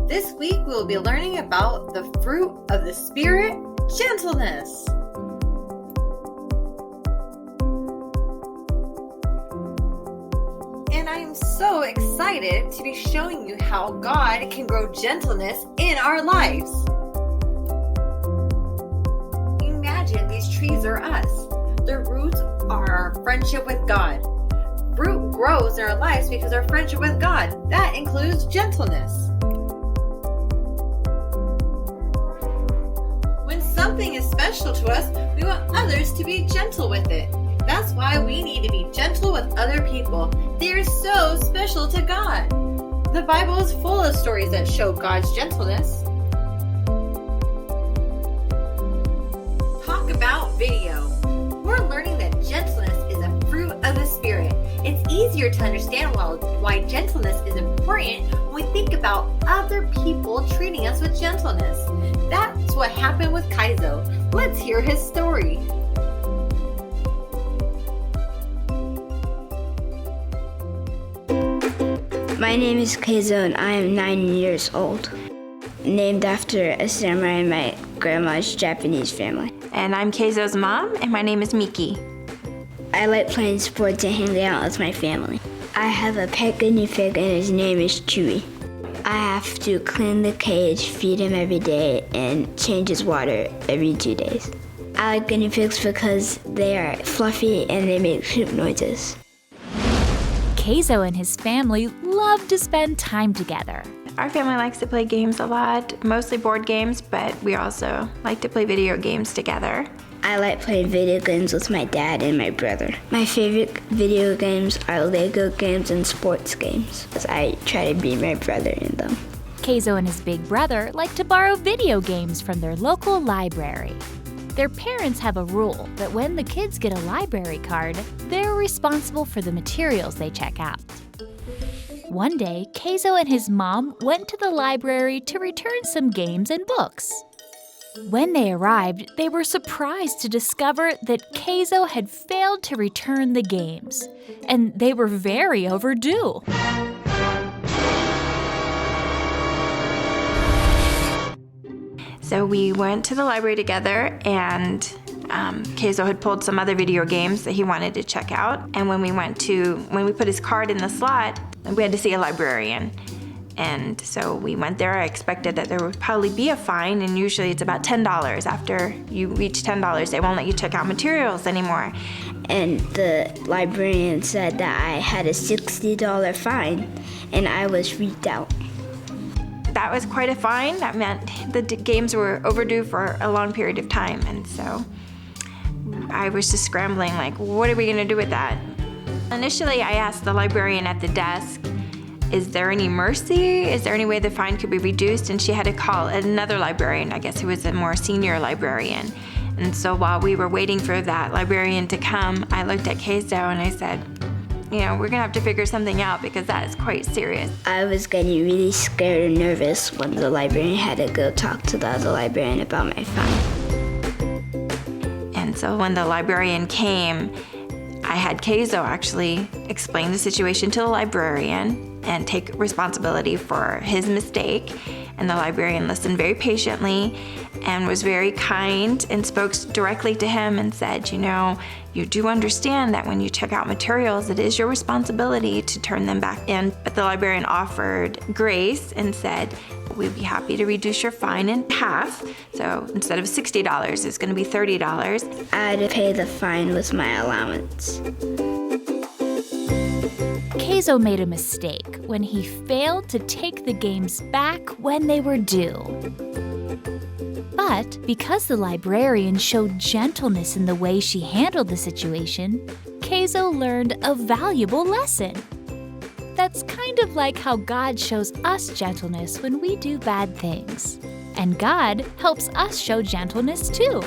This week we will be learning about the fruit of the Spirit, gentleness. And I am so excited to be showing you how God can grow gentleness in our lives. Imagine these trees are us. Their roots are our friendship with God. Fruit grows in our lives because of our friendship with God. That includes gentleness. When something is special to us, we want others to be gentle with it. That's why we need to be gentle with other people. They are so special to God. The Bible is full of stories that show God's gentleness. Talk about video. We're learning that gentleness is a fruit of the Spirit. It's easier to understand why gentleness is important when we think about other people treating us with gentleness. That's what happened with Kaizo. Let's hear his story. My name is Kaizo and I am 9 years old. Named after a samurai in my grandma's Japanese family. And I'm Keizo's mom, and my name is Miki. I like playing sports and hanging out with my family. I have a pet guinea pig and his name is Chewy. I have to clean the cage, feed him every day, and change his water every 2 days. I like guinea pigs because they are fluffy and they make poop noises. Keizo and his family love to spend time together. Our family likes to play games a lot, mostly board games, but we also like to play video games together. I like playing video games with my dad and my brother. My favorite video games are Lego games and sports games, as I try to beat my brother in them. Keizo and his big brother like to borrow video games from their local library. Their parents have a rule that when the kids get a library card, they're responsible for the materials they check out. One day, Keizo and his mom went to the library to return some games and books. When they arrived, they were surprised to discover that Keizo had failed to return the games, and they were very overdue. So we went to the library together, and Keizo had pulled some other video games that he wanted to check out. And when we put his card in the slot, we had to see a librarian. And so we went there. I expected that there would probably be a fine, and usually it's about $10. After you reach $10, they won't let you check out materials anymore. And the librarian said that I had a $60 fine, and I was freaked out. That was quite a fine. That meant the games were overdue for a long period of time. And so I was just scrambling, like, what are we gonna do with that? Initially, I asked the librarian at the desk, is there any mercy? Is there any way the fine could be reduced? And she had to call another librarian, I guess, who was a more senior librarian. And so while we were waiting for that librarian to come, I looked at Keizo and I said, we're gonna have to figure something out because that is quite serious. I was getting really scared and nervous when the librarian had to go talk to the other librarian about my fine. And so when the librarian came, I had Keizo actually explain the situation to the librarian and take responsibility for his mistake. And the librarian listened very patiently and was very kind and spoke directly to him and said, you do understand that when you check out materials, it is your responsibility to turn them back in. But the librarian offered grace and said, we'd be happy to reduce your fine in half. So instead of $60, it's going to be $30. I had to pay the fine with my allowance. Keizo made a mistake when he failed to take the games back when they were due. But because the librarian showed gentleness in the way she handled the situation, Keizo learned a valuable lesson. That's kind of like how God shows us gentleness when we do bad things. And God helps us show gentleness too.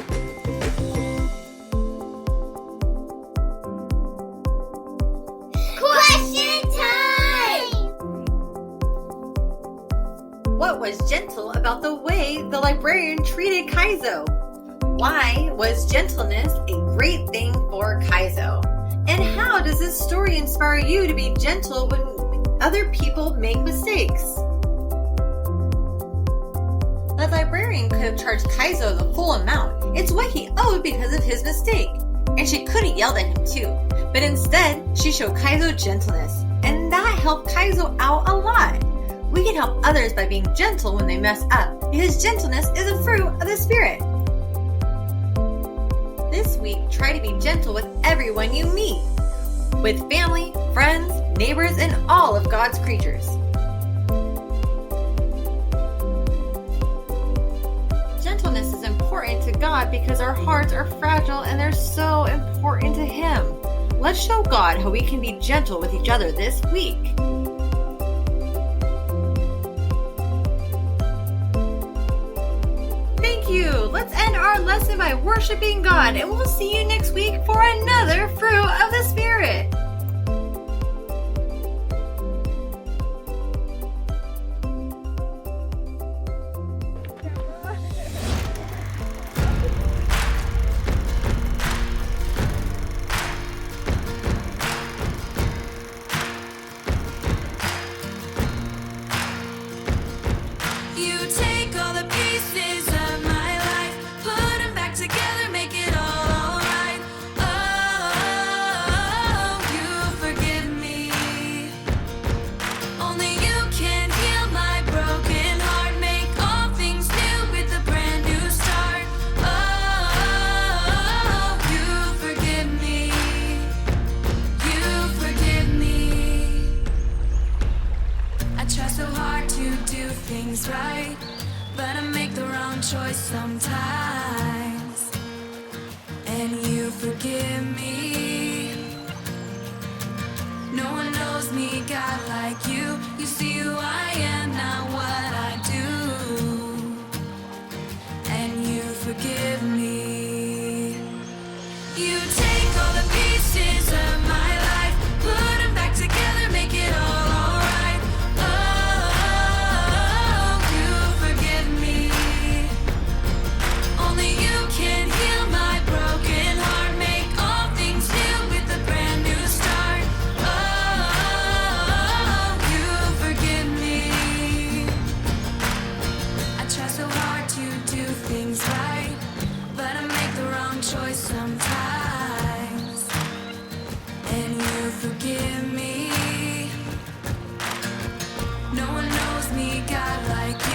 What was gentle about the way the librarian treated Kaizo? Why was gentleness a great thing for Kaizo? And how does this story inspire you to be gentle when other people make mistakes? have charged Kaizo the full amount. It's what he owed because of his mistake. And she could have yelled at him too. But instead, she showed Kaizo gentleness. And that helped Kaizo out a lot. We can help others by being gentle when they mess up, because gentleness is a fruit of the Spirit. This week, try to be gentle with everyone you meet, with family, friends, neighbors, and all of God's creatures. Gentleness is important to God because our hearts are fragile and they're so important to Him. Let's show God how we can be gentle with each other this week. Thank you. Let's end our lesson by worshiping God, and we'll see you next week for another fruit of the Spirit. You take all the pieces of my life, put them back together, make it all alright. Oh, you forgive me. Only you can heal my broken heart, make all things new with a brand new start. Oh, you forgive me. You forgive me. I try so hard to do things right, but I make the wrong choice sometimes. And you forgive me. No one knows me, God, like you. You see who I am, not what I do. And you forgive me. You take all the pieces of my life, put them back together, make it all alright. Oh, you forgive me. Only you can heal my broken heart, make all things new with a brand new start. Oh, you forgive me. I try so hard to do things right, but I make the wrong choice sometimes. And you forgive me. No one knows me, God, like you.